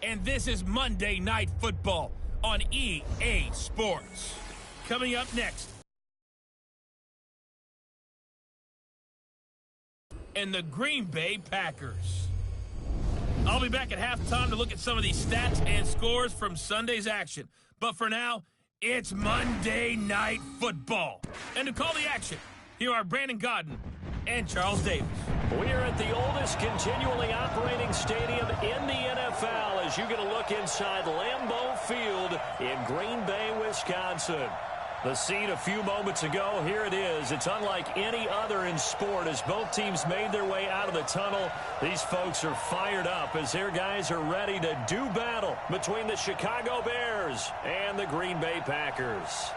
and this is Monday Night Football on EA Sports. Coming up next, and the Green Bay Packers. I'll be back at halftime to look at some of these stats and scores from Sunday's action. But for now, it's Monday Night Football. And to call the action, here are Brandon Godden and Charles Davis. We are at the oldest continually operating stadium in the NFL as you get a look inside Lambeau Field in Green Bay, Wisconsin. The scene a few moments ago, here it is. It's unlike any other in sport as both teams made their way out of the tunnel. These folks are fired up as their guys are ready to do battle between the Chicago Bears and the Green Bay Packers.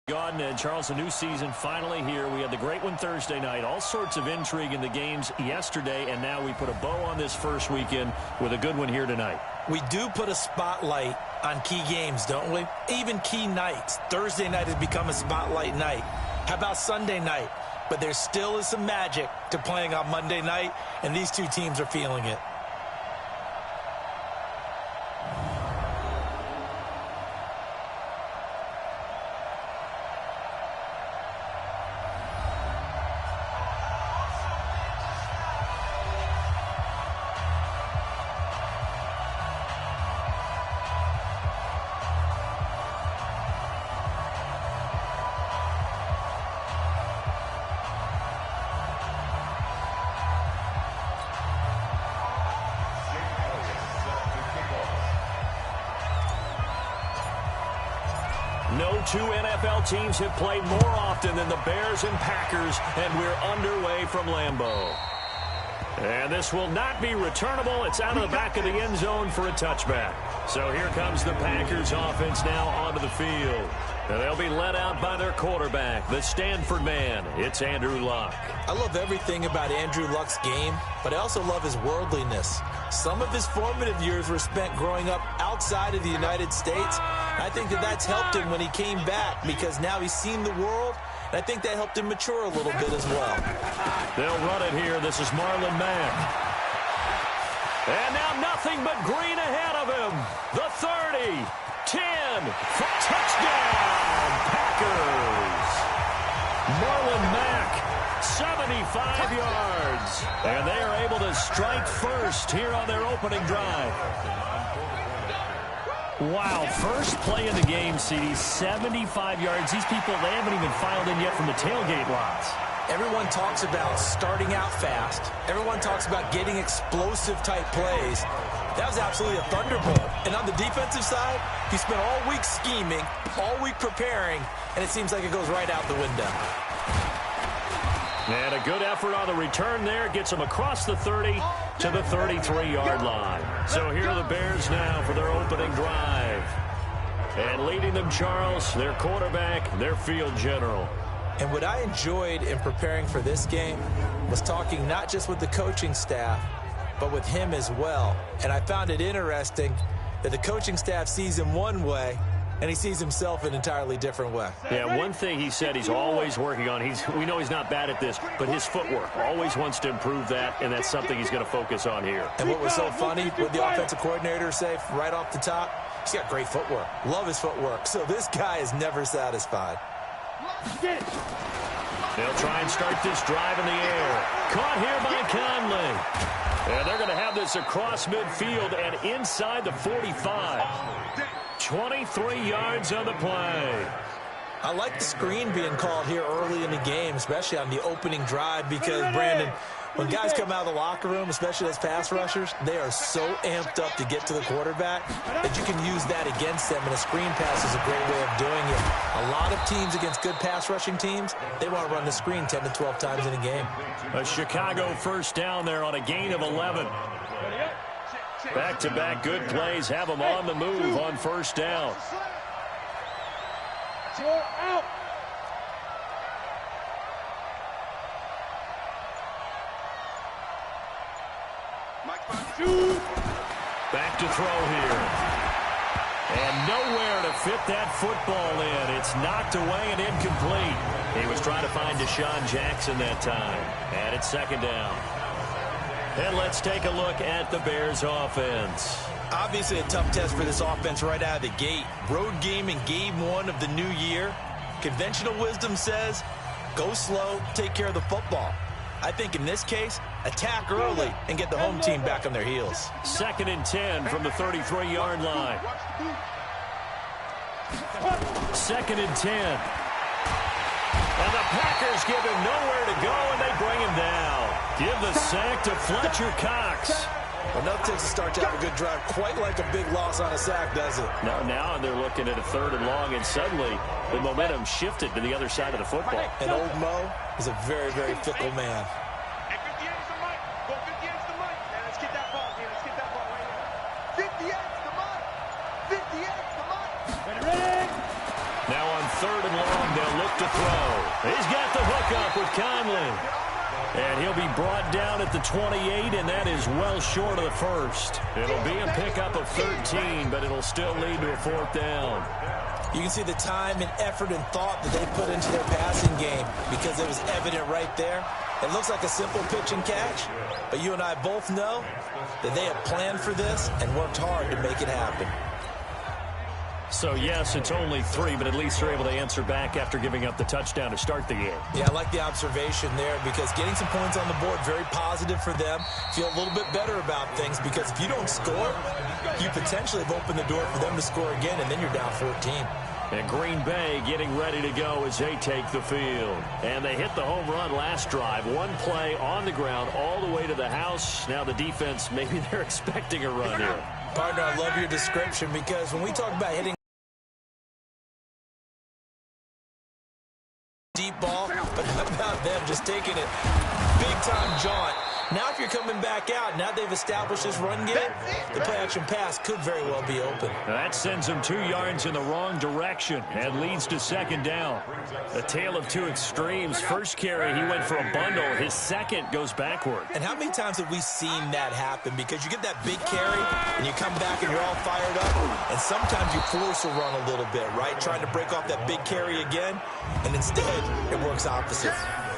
Gordon and Charles, a new season finally here. We had the great one Thursday night. All sorts of intrigue in the games yesterday, and now we put a bow on this first weekend with a good one here tonight. We do put a spotlight on key games, don't we? Even key nights. Thursday night has become a spotlight night. How about Sunday night? But there still is some magic to playing on Monday night, and these two teams are feeling it. No two NFL teams have played more often than the Bears and Packers, and we're underway from Lambeau. And this will not be returnable. It's out of the back of the end zone for a touchback. So here comes the Packers offense now onto the field. And they'll be led out by their quarterback, the Stanford man. It's Andrew Luck. I love everything about Andrew Luck's game, but I also love his worldliness. Some of his formative years were spent growing up outside of the United States. I think that's helped him when he came back because now he's seen the world, and I think that helped him mature a little bit as well. They'll run it here. This is Marlon Mack. And now nothing but green ahead of him. The 30, 10, for touchdown, Packers. Marlon Mack, 75 yards. And they are able to strike first here on their opening drive. Wow, first play of the game, CD, 75 yards. These people, they haven't even filed in yet from the tailgate lots. Everyone talks about starting out fast. Everyone talks about getting explosive-type plays. That was absolutely a thunderbolt. And on the defensive side, he spent all week scheming, all week preparing, and it seems like it goes right out the window. And a good effort on the return there. Gets him across the 30 to the 33-yard line. So here are the Bears now for their opening drive. And leading them, Charles, their quarterback, their field general. And what I enjoyed in preparing for this game was talking not just with the coaching staff, but with him as well. And I found it interesting that the coaching staff sees him one way, and he sees himself an entirely different way. Yeah, one thing he said he's always working on, we know he's not bad at this, but his footwork, always wants to improve that, and that's something he's going to focus on here. And what was so funny, what the offensive coordinator say right off the top, he's got great footwork. Love his footwork. So this guy is never satisfied. They'll try and start this drive in the air. Caught here by Conley. And they're going to have this across midfield and inside the 45. 23 yards on the play. I like the screen being called here early in the game, especially on the opening drive, because, Brandon, when guys come out of the locker room, especially as pass rushers, they are so amped up to get to the quarterback that you can use that against them, and a screen pass is a great way of doing it. A lot of teams against good pass rushing teams, they want to run the screen 10 to 12 times in a game. A Chicago first down there on a gain of 11. Back-to-back good plays have them on the move on first down. Out. Back to throw here. And nowhere to fit that football in. It's knocked away and incomplete. He was trying to find Deshaun Jackson that time. And it's second down. And let's take a look at the Bears offense. Obviously a tough test for this offense right out of the gate. Road game in game 1 of the new year. Conventional wisdom says, go slow, take care of the football. I think in this case, attack early and get the home team back on their heels. 2nd and 10 from the 33-yard line. 2nd and 10. And the Packers give him nowhere to go, and they bring him down. Give the sack to Fletcher Cox. Enough takes to start to have a good drive. Quite like a big loss on a sack, does it? Now they're looking at a 3rd and long, and suddenly the momentum shifted to the other side of the football. And old Mo is a very, very fickle man. Now on 3rd and long, they'll look to throw. He's got the hook up with Conley. And he'll be brought down at the 28, and that is well short of the first. It'll be a pickup of 13, but it'll still lead to a 4th down. You can see the time and effort and thought that they put into their passing game because it was evident right there. It looks like a simple pitch and catch, but you and I both know that they have planned for this and worked hard to make it happen. So, yes, it's only 3, but at least they're able to answer back after giving up the touchdown to start the game. Yeah, I like the observation there because getting some points on the board, very positive for them. Feel a little bit better about things because if you don't score, you potentially have opened the door for them to score again, and then you're down 14. And Green Bay getting ready to go as they take the field. And they hit the home run last drive. One play on the ground all the way to the house. Now the defense, maybe they're expecting a run here. Partner, I love your description because when we talk about hitting deep ball, but how about them just taking it big-time jaunt. Now if you're coming back out, now they've established this run game, the play-action pass could very well be open. That sends them 2 yards in the wrong direction and leads to 2nd down. A tale of 2 extremes. First carry, he went for a bundle. His second goes backward. And how many times have we seen that happen? Because you get that big carry, and you come back and you're all fired up, and sometimes you force a run a little bit, right? Trying to break off that big carry again, and instead it works opposite.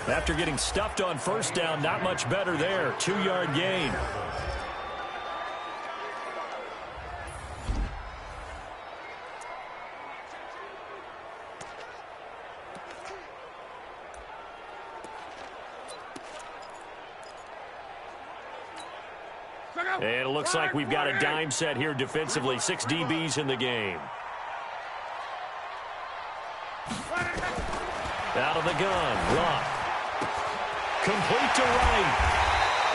After getting stuffed on 1st down, not much better there. 2-yard gain. And it looks like we've got a dime set here defensively. 6 DBs in the game. Out of the gun, Rock. Complete to right.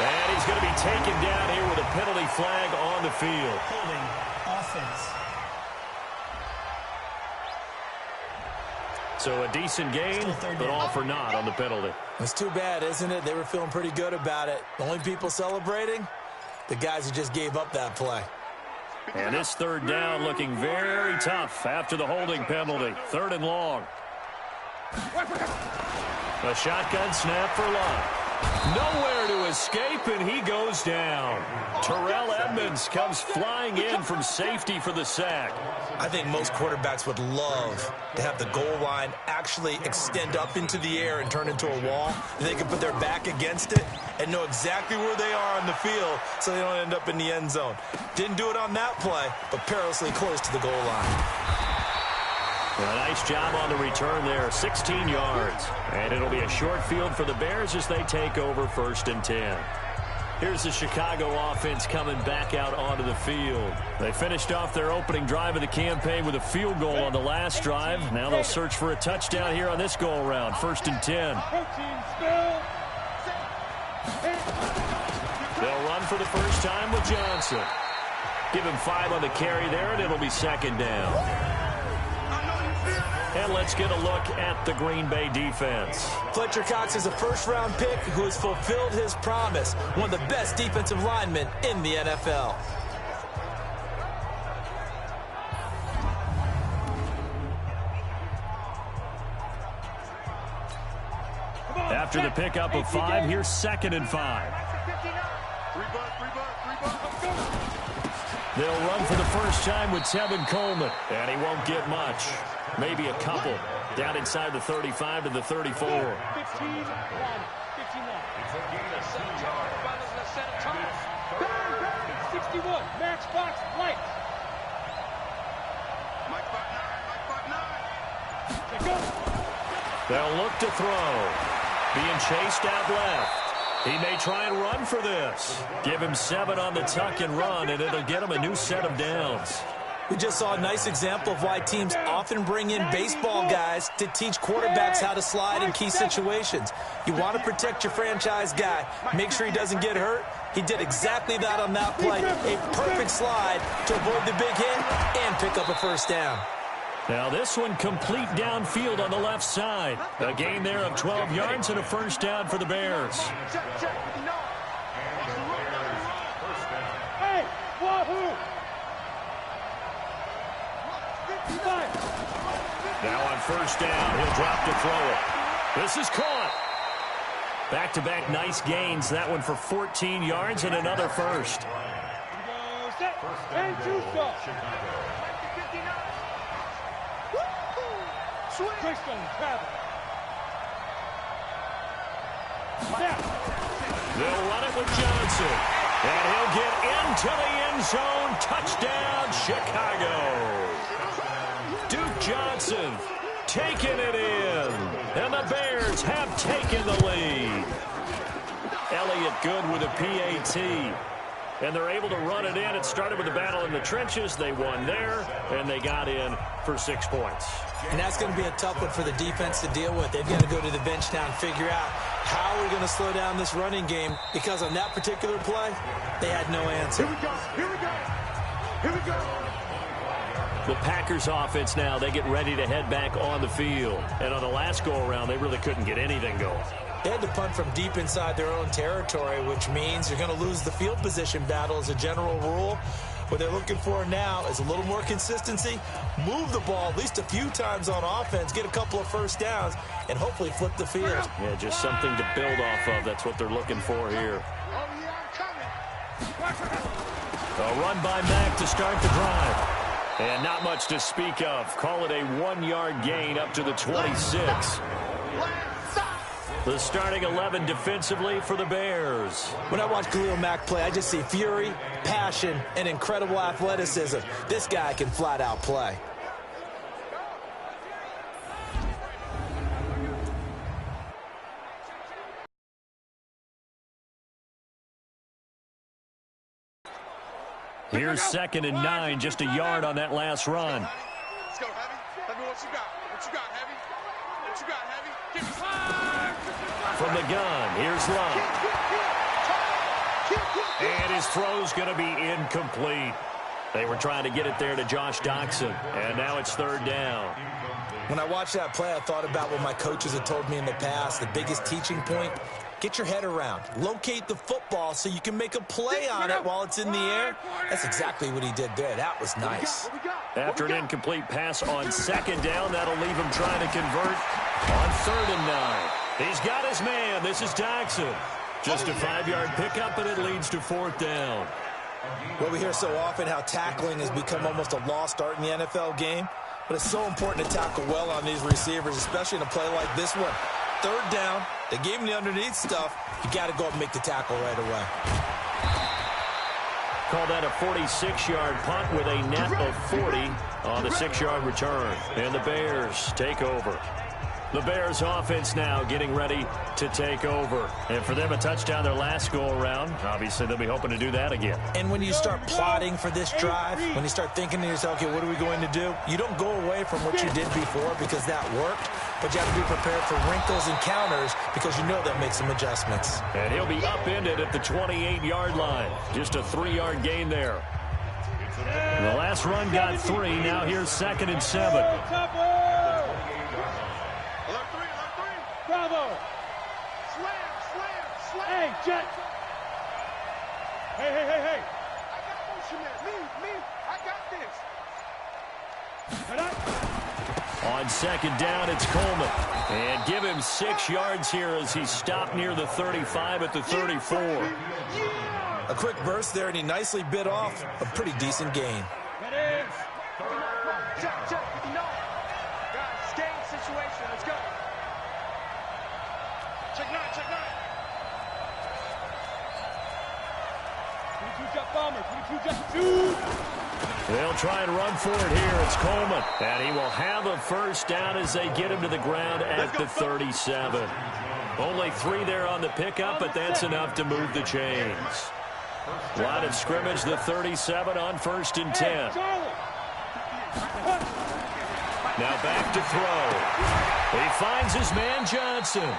And he's going to be taken down here with a penalty flag on the field. Holding offense. So a decent gain, but all for naught on the penalty. It's too bad, isn't it? They were feeling pretty good about it. The only people celebrating, the guys who just gave up that play. And this 3rd down looking very tough after the holding penalty. 3rd and long. A shotgun snap for Love. Nowhere to escape, and he goes down. Terrell Edmonds comes flying in from safety for the sack. I think most quarterbacks would love to have the goal line actually extend up into the air and turn into a wall. They can put their back against it and know exactly where they are on the field so they don't end up in the end zone. Didn't do it on that play, but perilously close to the goal line. A nice job on the return there, 16 yards. And it'll be a short field for the Bears as they take over 1st and 10. Here's the Chicago offense coming back out onto the field. They finished off their opening drive of the campaign with a field goal on the last drive. Now they'll search for a touchdown here on this go-around, 1st and 10. They'll run for the first time with Johnson. Give him 5 on the carry there, and it'll be 2nd down. And let's get a look at the Green Bay defense. Fletcher Cox is a 1st-round pick who has fulfilled his promise. One of the best defensive linemen in the NFL. After the pickup of 5, here's 2nd and 5. They'll run for the first time with Tevin Coleman, and he won't get much. Maybe a couple. Down inside the 35 to the 34. set of time. 61, match box, light. Mike Button. Go. They'll look to throw. Being chased out left. He may try and run for this. Give him 7 on the tuck and run, and it'll get him a new set of downs. We just saw a nice example of why teams often bring in baseball guys to teach quarterbacks how to slide in key situations. You want to protect your franchise guy. Make sure he doesn't get hurt. He did exactly that on that play. A perfect slide to avoid the big hit and pick up a first down. Now this one complete downfield on the left side. A gain there of 12 yards and a first down for the Bears. Hey, wahoo! Now on first down, he'll drop to throw it. This is caught. Back-to-back nice gains. That one for 14 yards and another first. And they'll run it with Johnson. And he'll get into the end zone. Touchdown, Chicago. Duke Johnson taking it in. And the Bears have taken the lead. Elliott good with a PAT. And they're able to run it in. It started with a battle in the trenches. They won there, and they got in for 6 points. And that's going to be a tough one for the defense to deal with. They've got to go to the bench now and figure out how we're going to slow down this running game, because on that particular play, they had no answer. Here we go. Here we go. Here we go. The Packers offense now, they get ready to head back on the field. And on the last go-around, they really couldn't get anything going. They had to punt from deep inside their own territory, which means you're going to lose the field position battle as a general rule. What they're looking for now is a little more consistency, move the ball at least a few times on offense, get a couple of first downs, and hopefully flip the field. Yeah, just something to build off of. That's what they're looking for here. A run by Mack to start the drive. And not much to speak of. Call it a 1-yard gain up to the 26. The starting 11 defensively for the Bears. When I watch Khalil Mack play, I just see fury, passion, and incredible athleticism. This guy can flat out play. Here's 2nd and 9, just a yard on that last run. Let's go, Heavy. Heavy, what you got? What you got, Heavy? What you got, Heavy? Give me From the gun, here's Love. And his throw's going to be incomplete. They were trying to get it there to Josh Doxson, and now it's 3rd down. When I watched that play, I thought about what my coaches had told me in the past. The biggest teaching point, get your head around. Locate the football so you can make a play on it while it's in the air. That's exactly what he did there. That was nice. After an incomplete pass on 2nd down, that'll leave him trying to convert on 3rd and 9. He's got his man. This is Doxson. Just a 5-yard pickup, and it leads to 4th down. Well, we hear so often how tackling has become almost a lost art in the NFL game. But it's so important to tackle well on these receivers, especially in a play like this one. 3rd down, they gave him the underneath stuff. You got to go up and make the tackle right away. Call that a 46-yard punt with a net of 40 on the 6-yard return. And the Bears take over. The Bears offense now getting ready to take over. And for them, a touchdown their last go-around. Obviously, they'll be hoping to do that again. And when you start plotting for this drive, when you start thinking to yourself, okay, what are we going to do? You don't go away from what you did before because that worked. But you have to be prepared for wrinkles and counters because you know they'll make some adjustments. And he'll be upended at the 28-yard line. Just a 3-yard gain there. The last run got 3. Now here's 2nd and 7. Bravo! Slam, slam, slam! Hey, Jet! Hey! I got motion there. Me, I got this. On 2nd down, it's Coleman. And give him 6 yards here as he's stopped near the 35 at the 34. A quick burst there, and he nicely bit off a pretty decent gain. Check. Guys, game situation. Let's go. Check 9. They'll try and run for it here. It's Coleman. And he will have a first down as they get him to the ground at the 37. Only 3 there on the pickup, but that's enough to move the chains. Line of scrimmage, the 37 on 1st and 10. Now back to throw. He finds his man Johnson.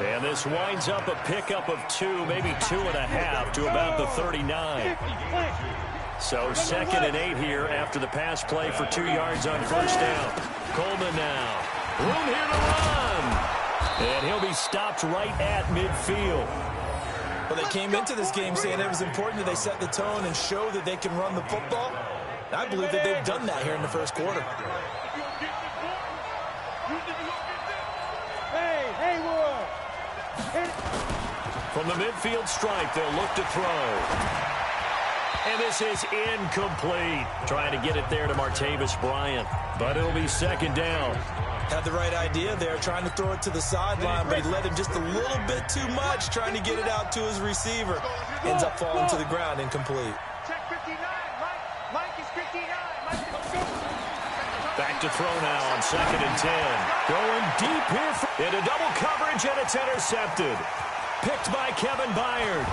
And this winds up a pickup of 2, maybe 2.5 to about the 39. So 2nd and 8 here after the pass play for 2 yards on 1st down. Coleman now. Room here to run. And he'll be stopped right at midfield. Well, they came into this game saying it was important that they set the tone and show that they can run the football. I believe that they've done that here in the first quarter. From the midfield stripe, they'll look to throw. And this is incomplete. Trying to get it there to Martavis Bryant. But it'll be 2nd down. Had the right idea there, trying to throw it to the sideline, but he let him just a little bit too much, trying to get it out to his receiver. Ends up falling to the ground, incomplete. Back to throw now on 2nd and 10. Going deep here into double coverage, and it's intercepted. Picked by Kevin Byard.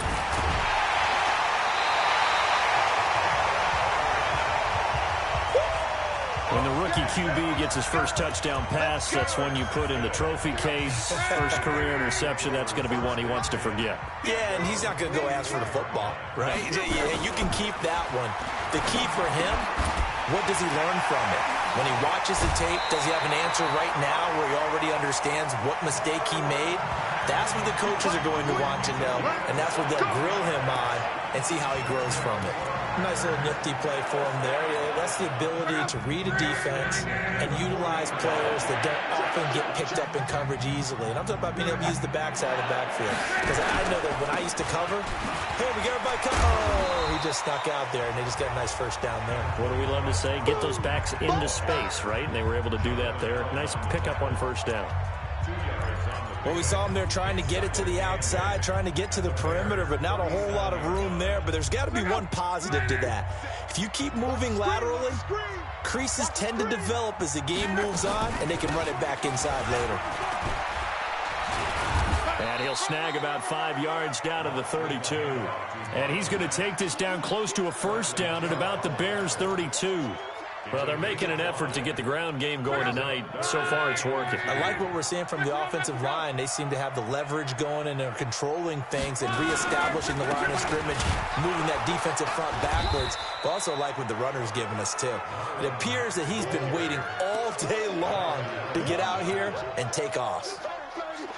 When the rookie QB gets his first touchdown pass, that's when you put in the trophy case. First career interception, that's going to be one he wants to forget. Yeah, and he's not going to go ask for the football, right? Yeah, you can keep that one. The key for him, what does he learn from it? When he watches the tape, does he have an answer right now where he already understands what mistake he made? That's what the coaches are going to want to know, and that's what they'll grill him on and see how he grows from it. Nice little nifty play for him there. Yeah, that's the ability to read a defense and utilize players that don't often get picked up in coverage easily. And I'm talking about being able to use the backside of the backfield. Because I know that when I used to cover, hey, we got everybody cover. Oh, he just snuck out there, and they just got a nice first down there. What do we love to say? Get those backs into space, right? And they were able to do that there. Nice pickup on 1st down. Well, we saw him there trying to get it to the outside, trying to get to the perimeter, but not a whole lot of room there. But there's got to be one positive to that. If you keep moving laterally, creases tend to develop as the game moves on, and they can run it back inside later. And he'll snag about 5 yards down to the 32. And he's going to take this down close to a first down at about the Bears' 32. Well, they're making an effort to get the ground game going tonight. So far, it's working. I like what we're seeing from the offensive line. They seem to have the leverage going, and they're controlling things and reestablishing the line of scrimmage, moving that defensive front backwards. But also like what the runner's giving us, too. It appears that he's been waiting all day long to get out here and take off.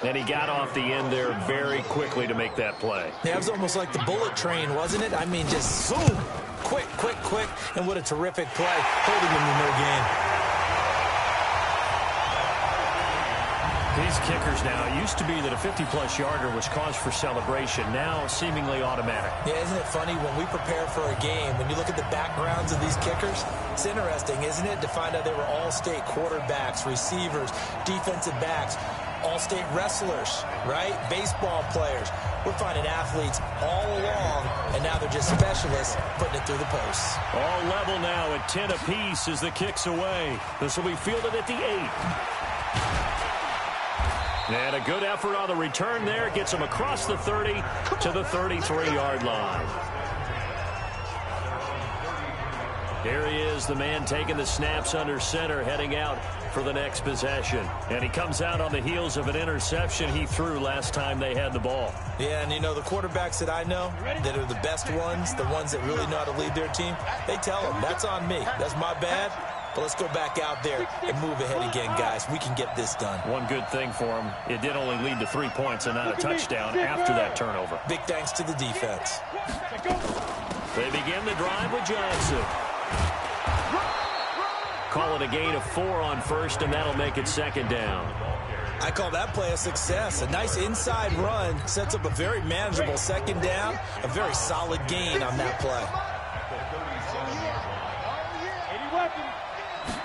And he got off the end there very quickly to make that play. Yeah, it was almost like the bullet train, wasn't it? I mean, just zoom. Quick, quick, quick. And what a terrific play, holding him to no gain. These kickers now, it used to be that a 50-plus yarder was cause for celebration. Now, seemingly automatic. Yeah, isn't it funny? When we prepare for a game, when you look at the backgrounds of these kickers, it's interesting, isn't it, to find out they were all-state quarterbacks, receivers, defensive backs, all-state wrestlers, right? Baseball players. We're finding athletes all along, and now they're just specialists putting it through the posts. All level now at 10 apiece as the kick's away. This will be fielded at the 8. And a good effort on the return there. Gets him across the 30 to the 33-yard line. Here he is, the man taking the snaps under center, heading out for the next possession. And he comes out on the heels of an interception he threw last time they had the ball. Yeah, and you know, the quarterbacks that I know that are the best ones, the ones that really know how to lead their team, they tell them, that's on me. That's my bad. But let's go back out there and move ahead again, guys. We can get this done. One good thing for him, it did only lead to 3 points and not a touchdown after that turnover. Big thanks to the defense. They begin the drive with Johnson. Call it a gain of 4 on first, and that'll make it 2nd down. I call that play a success. A nice inside run sets up a very manageable 2nd down. A very solid gain on that play.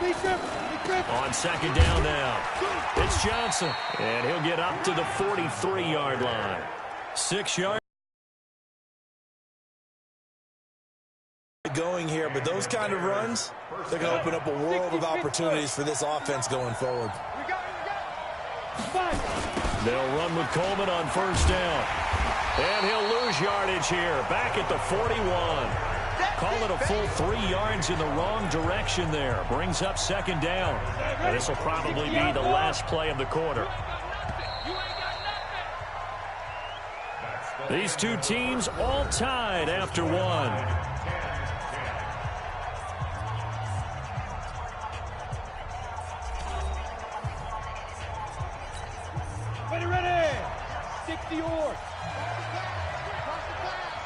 On 2nd down now, it's Johnson, and he'll get up to the 43-yard line. 6 yards. going here, but those kind of runs, they're going to open up a world of opportunities for this offense going forward. They'll run with Coleman on first down. And he'll lose yardage here, back at the 41. Call it a full 3 yards in the wrong direction there. Brings up second down. And this will probably be the last play of the quarter. These two teams all tied after one.